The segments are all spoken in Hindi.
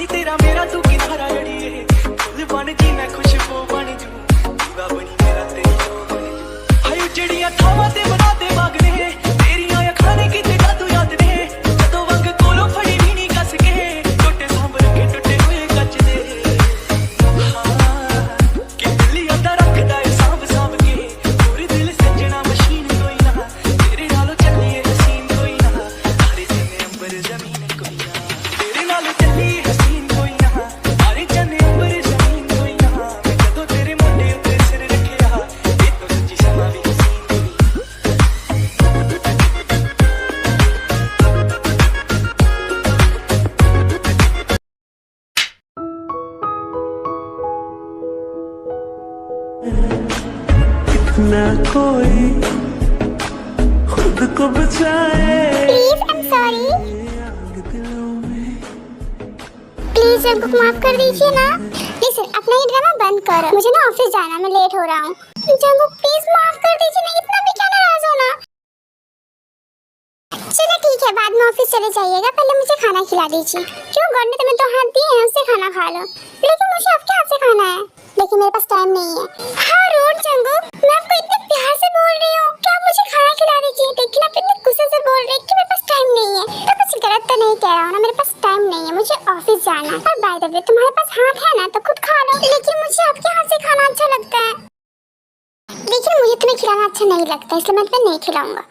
पानी तेरा मेरा तू किनारा जड़िए फुल बन जी मैं खुशबू बन जू दीवा बनी मेरा तेरी लो बन जू हाय उजड़िया थावा ते बना दे बागने तेरियां अखां ने किते जादू याद ने जदों वंग कोलों फड़ी भी नहीं कस के टुटे सांभ रखे टुटे हुए कच दे कि दिल यादा रखदा है सांभ सांभ के पूरी दिल सजना मशीन कोई ना तेरे नालों चलिए हसीन कोई ना तारे जने अंबर जमीन कोई ना तेरे नालों चलिए हसीन कोई ना तारे जने अंबर जमीन कोई ना मैं जदों तेरे मोढे उत्ते सिर रखिया ये तो सच्ची समा भी हसीन कोई ना कोई खुद को बचाए। Please I am sorry. Please हमको माफ कर दीजिए ना। लिसन अपना ये ड्रामा बंद करो, मुझे ना ऑफिस जाना, मैं लेट हो रहा हूँ। जंगू प्लीज माफ कर दीजिए ना, इतना भी क्या नाराज होना। चलो ठीक है, बाद में ऑफिस चले जाइएगा, पहले मुझे खाना खिला दीजिए। क्यों गॉड ने तुम्हें तो हाथ दिए हैं, उससे खाना खा लो। लेकिन मुझे आपके हाथ से खाना है, लेकिन मेरे पास टाइम नहीं है। हाँ रोड जंगू, मैं आपको इतने प्यार से बोल रही हूँ कि आप मुझे खाना खिला दीजिए, लेकिन आप इतने गुस्से से बोल रहे हैं कि मेरे पास टाइम नहीं है। तो कुछ गलत तो नहीं कह रहा हूँ ना, मेरे पास टाइम नहीं है, मुझे ऑफिस जाना है। और बाय द वे तुम्हारे पास हाथ है ना, तो खुद खा लो। लेकिन मुझे आपके हाथ से खाना अच्छा लगता है, लेकिन मुझे तुम्हें खिलाना अच्छा नहीं लगता, इसलिए मैं तुम्हें नहीं खिलाऊंगा।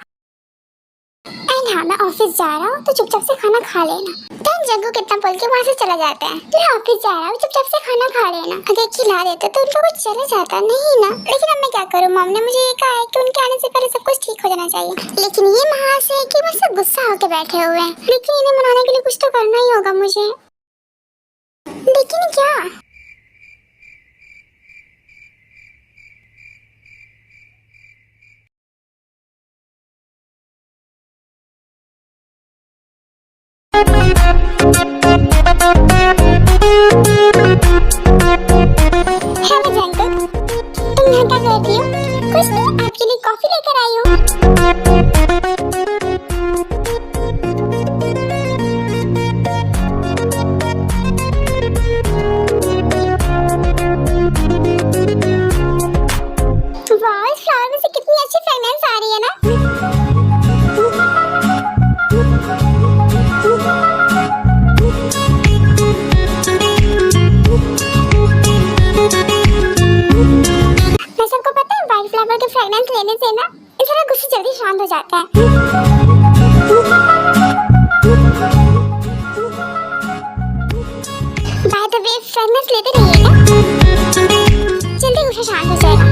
एंड हाँ, मैं ऑफिस जा रहा हूँ, तो चुपचाप से खाना खा लेना। देन जग्गू कितना बोल के वहाँ से चला जाता है। मैं ऑफिस जा रहा हूँ, चुपचाप से खाना खा लेना। अगर खिला देते तो उनको कुछ चला जाता नहीं ना। लेकिन अब मैं क्या करूँ, मॉम ने मुझे ये कहा है कि उनके आने से पहले सब कुछ ठीक हो जाना चाहिए। लेकिन ये महास है कि मुझसे गुस्सा होकर बैठे हुए हैं। लेकिन इन्हें मनाने के लिए कुछ तो करना ही होगा मुझे। लेकिन क्या? हेलो जंगल, तुम यहाँ क्या कर रही हो? कुछ नहीं, आपके लिए कॉफी लेकर आई हूँ। वाह, इस फ्लावर में से कितनी अच्छी फ्रेग्रेंस आ रही है ना। फ्लावर के फ्रेग्रेंस लेने से ना इंसान गुस्सा जल्दी शांत हो जाता है। बाय द वे फ्रेग्रेंस लेते रहिएगा, जल्दी गुस्सा शांत हो जाएगा।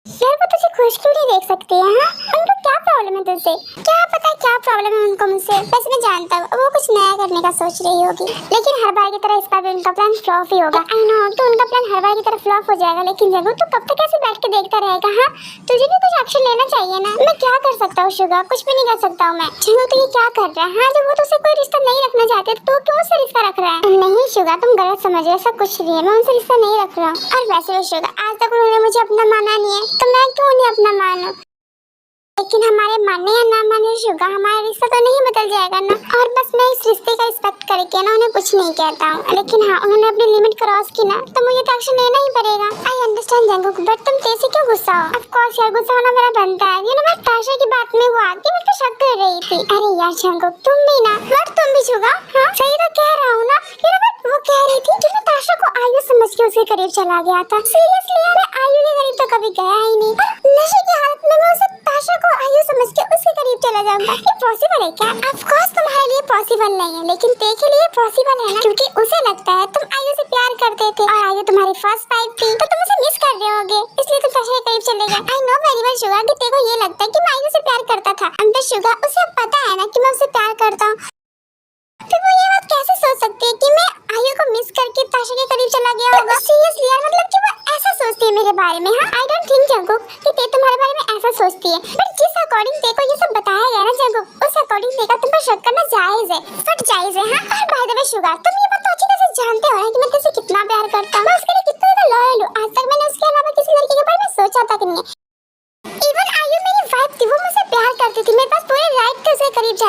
यार वो तुझे खुश क्यों नहीं देख सकती है? हाँ, उनको क्या प्रॉब्लम है तुझसे? क्या पता क्या प्रॉब्लम है उनको मुझसे। वैसे मैं जानता हूँ वो कुछ नया करने का सोच रही होगी, लेकिन हर बार की तरह इस बार भी उनका प्लान फ्लॉप ही होगा। आई नो, तो उनका प्लान हर बार की तरह फ्लॉप हो जाएगा। लेकिन जब तू कब तक ऐसे बैठ के देखता रहेगा? हाँ, तुझे भी कुछ एक्शन लेना चाहिए ना। मैं क्या कर सकता हूँ शुगर? कुछ भी नहीं कर सकता हूँ मैं। चलो तो ये क्या कर रहा है? हाँ, जब वो तुझसे कोई रिश्ता नहीं रखना चाहते तो क्यों उससे रिश्ता रख रहा है? नहीं शुगर, तुम गलत समझ रहे हो, ऐसा कुछ नहीं है, मैं उनसे रिश्ता नहीं रख रहा हूँ। और वैसे भी शुगर, आज तक उन्होंने मुझे अपना माना नहीं है, तो मैं क्यों उन्हें अपना मानूं? लेकिन हमारे मानने या ना मानने शुगर, हमारा रिश्ता तो नहीं बदल जाएगा ना। और बस मैं इस रिश्ते का रिस्पेक्ट करके ना उन्हें कुछ नहीं कहता हूँ। लेकिन हाँ, उन्होंने अपनी लिमिट क्रॉस की ना, तो मुझे तो एक्शन लेना ही पड़ेगा। आई अंडरस्टैंड जंगुक, बट तुम तेजी क्यों गुस्सा हो? ऑफ कोर्स यार, गुस्सा होना मेरा बनता है। ये ना मैं ताशा की बात में हुआ कि मुझ पे शक कर रही थी। अरे यार जंगुक, तुम भी ना, बट तुम भी शुगर, हाँ सही तो कह रहा हूँ ना। ये ना वो कह रही थी कि मैं ताशा को आयु समझ के उसके करीब चला गया था। सीरियसली यार, मैं आयु के करीब तो कभी गया ही नहीं। नशे की हालत में मैं उसे ताशा को आयु समझ के उसके करीब चला जाऊंगा? ये पॉसिबल है क्या? ऑफ कोर्स तुम्हारे लिए पॉसिबल नहीं है, लेकिन ते के लिए पॉसिबल है ना, क्योंकि उसे लगता है तुम आयु से प्यार करते थे और आयु तुम्हारी फर्स्ट वाइफ थी, तो तुम उसे मिस कर रहे होगे, इसलिए तुम ताशा के करीब चले गए। I know very well sugar कि तेरे को ये लगता है कि मैं आयु से प्यार करता था। अंदर शुगर उसे पता है ना कि मैं उसे प्यार करता हूँ। फिर वो ये बात कैसे सोच सकती है कि मैं आयु को मिस करके ताशा के करीब चला गया होगा? सीरियसली यार, मतलब कि वो ऐसा सोचती है मेरे बारे में? हाँ, आई डोंट थिंक जंगुक कि ते तुम्हारे बारे में ऐसा सोचती है। बट जिस अकॉर्डिंग ते को ये सब बताया गया ना जंगुक, उस अकॉर्डिंग ते का तुम पर शक करना जायज है, बट जायज है। हाँ, और बाय द वे शुगर, तुम ये बात तो अच्छी तरह से जानते हो ना कि मैं तुझसे कितना प्यार करता हूँ, मैं उसके लिए कितना ज्यादा लॉयल हूँ। आज तक मैंने उसके अलावा किसी लड़की के बारे में सोचा तक नहीं है। इवन आयु मेरी वाइफ थी, वो मुझसे प्यार करती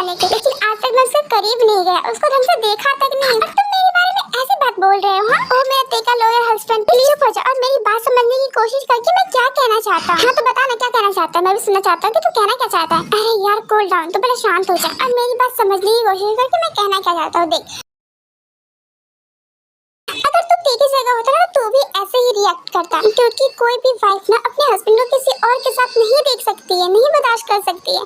जाने की, लेकिन आज तक मैं उसके करीब नहीं गया, उसको ढंग से देखा तक नहीं। और तुम मेरे बारे में ऐसी बात बोल रहे हो? हाँ, ओ मेरा तेका लॉयर हस्बैंड, प्लीज चुप हो जा और मेरी बात समझने की कोशिश कर कि मैं क्या कहना चाहता हूँ। हाँ तो बता ना क्या कहना चाहता है, मैं भी सुनना चाहता हूँ कि तू कहना क्या चाहता है। अरे यार कूल डाउन, तू पहले शांत हो जा और मेरी बात समझने की कोशिश कर कि मैं कहना क्या चाहता हूँ। देख, अगर तू तेरी जगह होता ना तो तू भी ऐसे ही रिएक्ट करता, क्योंकि कोई भी वाइफ ना अपने हस्बैंड को किसी और के साथ नहीं देख सकती है, नहीं बर्दाश्त कर सकती है।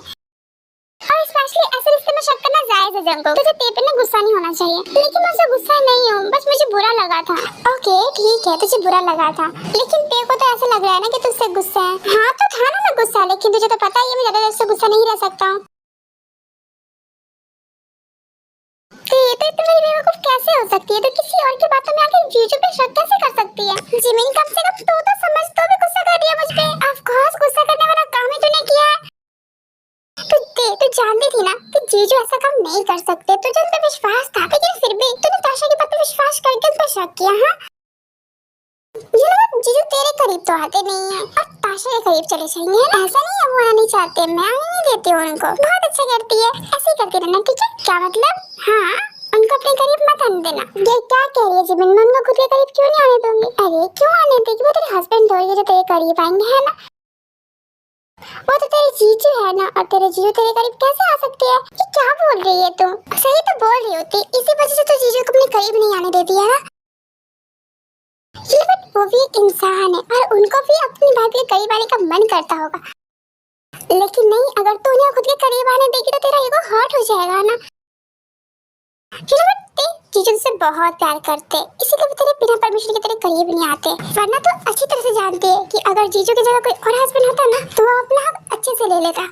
और स्पेशली ऐसे रिश्ते में शक करना जायज है जंगो। तुझे तेरे पे ना गुस्सा नहीं होना चाहिए, लेकिन मैं उससे गुस्सा नहीं हूँ, बस मुझे बुरा लगा था। ओके ठीक है, तुझे बुरा लगा था, लेकिन तेरे को तो ऐसा लग रहा है ना कि तुझसे गुस्सा है। हाँ तो था ना मैं गुस्सा, लेकिन तुझे तो पता ही है मैं ज्यादा देर से गुस्सा नहीं रह सकता हूँ। तो ये तो इतनी बेवकूफ कैसे हो सकती है? तो किसी और की बातों में आके जीजू पे शक कैसे कर सकती है? जिमिन कम से कम तू तो समझ, तो भी गुस्सा कर दिया मुझ पे। ऑफ कोर्स गुस्सा करने वाला काम ही तूने किया है। तू जानती थी ना कि जीजू ऐसा काम नहीं कर सकते, तुझे उन पे विश्वास था, लेकिन फिर भी तूने ताशा की बात पे विश्वास करके उस पर शक किया। हाँ जीजू तेरे करीब तो आते नहीं है और ताशा के करीब चले जाएंगे, ऐसा नहीं है वो आना नहीं चाहते, मैं आने नहीं देती हूँ उनको। बहुत अच्छा करती है, ऐसे ही करती रहना ठीक है। क्या मतलब? हाँ उनको अपने करीब मत आने देना। ये क्या कह रही है जिमिन? मैं उनको खुद के करीब क्यों नहीं आने दूंगी? अरे क्यों आने देगी? वो तेरे हस्बैंड थोड़ी जो तेरे करीब आएंगे, है ना? वो तो तेरे जीजू है ना, और तेरे जीजू तेरे करीब कैसे आ सकते हैं? ये क्या बोल रही है तू? सही तो बोल रही होती, इसी वजह से तो जीजू को अपने करीब नहीं आने देती है ना। बट वो भी एक इंसान है और उनको भी अपनी भाई के करीब आने का मन करता होगा, लेकिन नहीं, अगर तू उन्हें खुद के करीब आने देगी तो तेरा ईगो हर्ट हो जाएगा ना। जीजू से बहुत प्यार करते, इसीलिए वो तेरे बिना परमिशन के तेरे करीब नहीं आते। वरना तो अच्छी तरह से जानती है कि अगर जीजू की जगह कोई और हस्बैंड होता ना तो वो अपना हक अच्छे से ले लेता।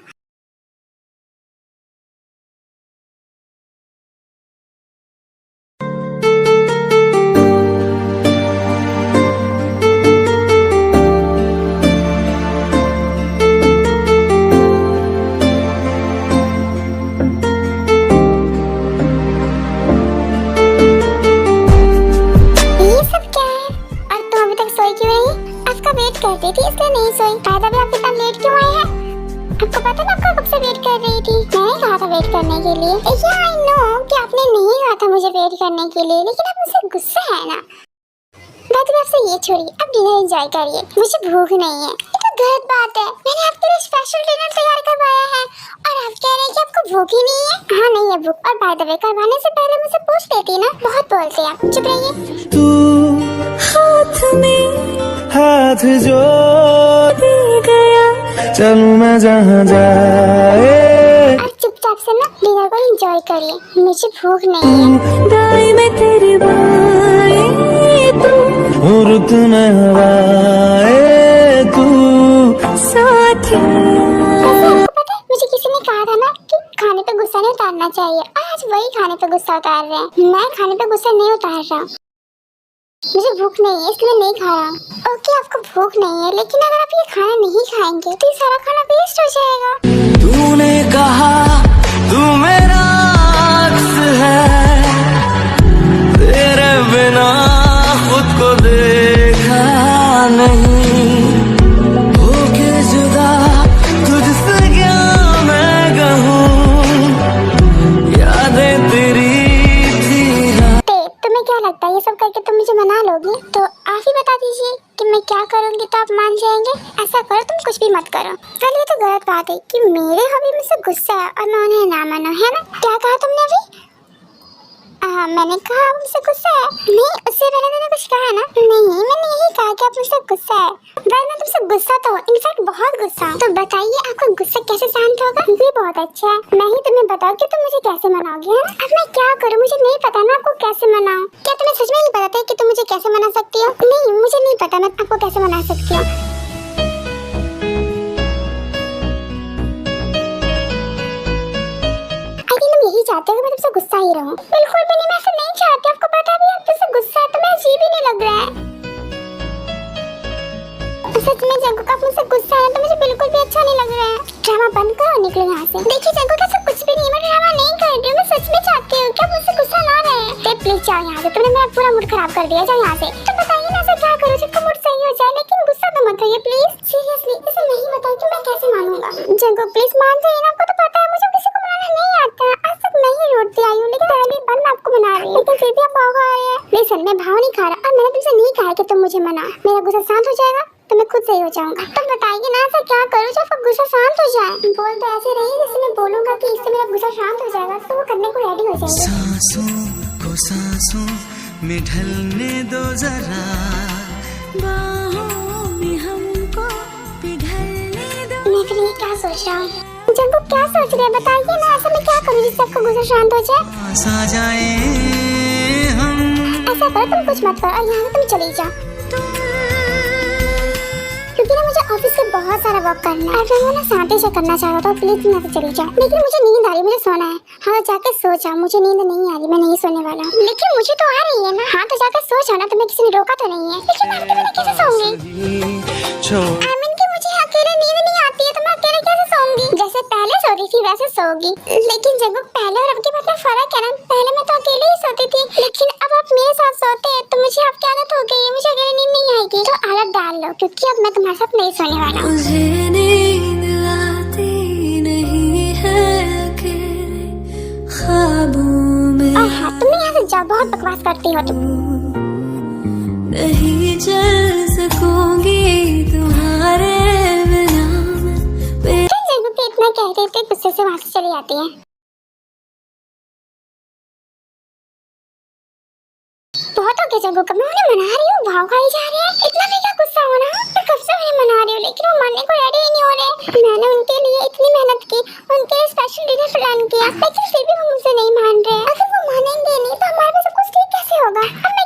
वेट कर रही थी इसलिए नहीं सोई। फायदा भी आप इतना लेट क्यों आए हैं? आपको पता ना आपका कब से वेट कर रही थी। मैंने कहा था वेट करने के लिए। आई नो कि आपने नहीं कहा था मुझे वेट करने के लिए, लेकिन आप मुझसे गुस्सा है ना। बात में आपसे ये छोड़िए, अब डिनर एंजॉय करिए, मुझे भूख नहीं है। ये तो गलत बात है, मैंने आपके लिए स्पेशल डिनर तैयार करवाया है और आप कह रहे हैं कि आपको भूख ही नहीं है। हाँ नहीं है भूख, और बाय द वे करवाने से पहले मुझसे पूछ लेती ना। बहुत बोलते हैं आप, चुप रहिए। तू हाथ में हाथ जो दे गया, चलूं मैं जहाँ जाए। आप चुपचाप से ना डिनर को एंजॉय करिए, मुझे भूख नहीं है। दाएं में तेरे बाएं तू, रुत में हवाएं तू, साथी। आपको पता है मुझे किसी ने कहा था ना कि खाने पे गुस्सा नहीं उतारना चाहिए, और आज वही खाने पे गुस्सा उतार रहे हैं। मैं खाने पे गुस्सा नहीं उतार रहा, मुझे भूख नहीं है इसलिए नहीं खा रहा। ओके आपको भूख नहीं है, लेकिन अगर आप ये खाना नहीं खाएंगे तो ये सारा खाना वेस्ट हो जाएगा। तूने कहा तू मेरा अक्स है, तेरे बिना खुद को देखा नहीं, होके जुदा तुझसे क्या मैं कहूँ, यादें तेरी थी। तुम्हें क्या लगता है ये सब करके तुम मुझे मना लोगी? तो आप ही बता दीजिए कि मैं क्या करूँगी तो आप मान जाएंगे। ऐसा करो तुम कुछ भी मत करो। कल ये तो गलत बात है कि मेरे हबी मुझसे गुस्सा है और मैं उन्हें ना मानो, है ना? क्या कहा तुमने अभी? मैंने कहा आप मुझसे गुस्सा है? नहीं, उससे पहले मैंने कुछ कहा ना? नहीं, मैंने यही कहा कि आप मुझसे गुस्सा है। मैं तुमसे गुस्सा तो हूँ, इनफैक्ट बहुत गुस्सा हूँ। तो बताइए आपका गुस्सा कैसे शांत होगा? ये बहुत अच्छा है, मैं ही तुम्हें बताओ कि तुम मुझे कैसे मनाओगे। अब मैं क्या करूँ, मुझे नहीं पता ना आपको कैसे मनाऊँ। क्या तुम्हें सच में नहीं पता था कि तुम मुझे कैसे मना सकती हो? नहीं, मुझे नहीं पता मैं आपको कैसे मना सकती हूँ। यही चाहते हो कि मैं तुमसे गुस्सा ही रहूं? बिल्कुल भी नहीं, मैं ऐसा नहीं चाहती। आपको पता भी आप मुझसे गुस्सा है तो मैं अजीब ही नहीं लग रहा है। सच में जंगू आप मुझसे गुस्सा है तो मुझे बिल्कुल भी अच्छा नहीं लग रहा है। ड्रामा बंद करो और निकलो यहाँ से। देखिए जंगू ऐसा कुछ भी नहीं, मैं ड्रामा नहीं कर रही हूँ, मैं सच में चाहती हूँ कि आप मुझसे गुस्सा ना रहे। प्लीज जाओ यहाँ से, तुमने मेरा पूरा मूड खराब कर दिया। जाओ यहाँ से। तो बताइए ना ऐसा क्या करूँ जिसका मूड सही हो जाए, लेकिन गुस्सा तो मत रहिए प्लीज। सीरियसली इसे नहीं बताओ कि मैं कैसे मानूंगा। जंगू प्लीज मान जाइए ना, आपको तो पता है मुझे किसी को मनाना नहीं आता। भाव खा रही है। लिसन, मैं भाव नहीं खा रहा और मैंने तुमसे नहीं कहा कि तुम मुझे मनाओ। मेरा गुस्सा शांत हो जाएगा तो मैं खुद सही हो जाऊंगा। तुम बताइए ना ऐसा क्या करूँ जो आपका गुस्सा शांत हो जाए। बोल तो ऐसे रही जैसे मैं बोलूंगा कि इससे मेरा गुस्सा शांत हो जाएगा तो वो करने को रेडी हो जाएगी। सांसों को सांसों में ढलने दो जरा, बाहों में हमको पिघलने दो। मैं फिर ये क्या सोच रहा हूँ? जंगू क्या सोच रहे हैं बताइए ना, ऐसा मैं क्या करूँ जिससे आपका गुस्सा शांत हो जाए? पास आ जाए हम, ऐसा करो तुम कुछ मत करो और यहाँ से तुम चली जाओ, क्योंकि ना मुझे ऑफिस से बहुत सारा वर्क करना है और मैं ना शांति से करना चाह रहा था। प्लीज तुम यहाँ से चली जाओ। लेकिन मुझे नींद आ रही है, मुझे सोना है। हाँ जाके सो जाओ, मुझे नींद नहीं आ रही, मैं नहीं सोने वाला हूँ। लेकिन मुझे तो आ रही है ना। हाँ तो जाकर सो जाओ ना, तुम्हें किसी ने रोका तो नहीं है। लेकिन मैं अकेले कैसे सोऊंगी? आमिन की मुझे अकेले नींद नहीं आती है तो मैं अकेले कैसे सोऊंगी? जैसे पहले सो रही थी वैसे सोगी। लेकिन जंगू पहले और अब के मतलब फर्क है ना। पहले मैं तो अकेले ही सोती थी, लेकिन अब आप मेरे साथ सोते हैं तो मुझे आपकी आदत हो गई है। मुझे अकेले नींद नहीं आएगी तो आदत डाल लो, क्योंकि अब मैं तुम्हारे साथ नहीं सोने वाला हूँ। मुझे नींद आती नहीं है अकेले ख्वाबों में। और हाँ तुम यहाँ से जाओ, बहुत बकवास करती हो तुम। नहीं चल सकूंगी तुम्हारे बिना मैं। जंगू के इतना कहते थे गुस्से से वहाँ से चली जाती है। बहुत हो गया जंगू का, मैं उन्हें मना रही हूँ, भाव खाई जा रही है। इतना भी क्या गुस्सा होना? मैं कब से उन्हें मना रही हूँ लेकिन वो मानने को रेडी ही नहीं हो रहे। मैंने उनके लिए इतनी मेहनत की, उनके लिए स्पेशल डिनर प्लान किया, लेकिन फिर भी वो मुझसे नहीं मान रहे। अगर वो मानेंगे नहीं तो हमारे में सब कुछ ठीक कैसे होगा? अब मैं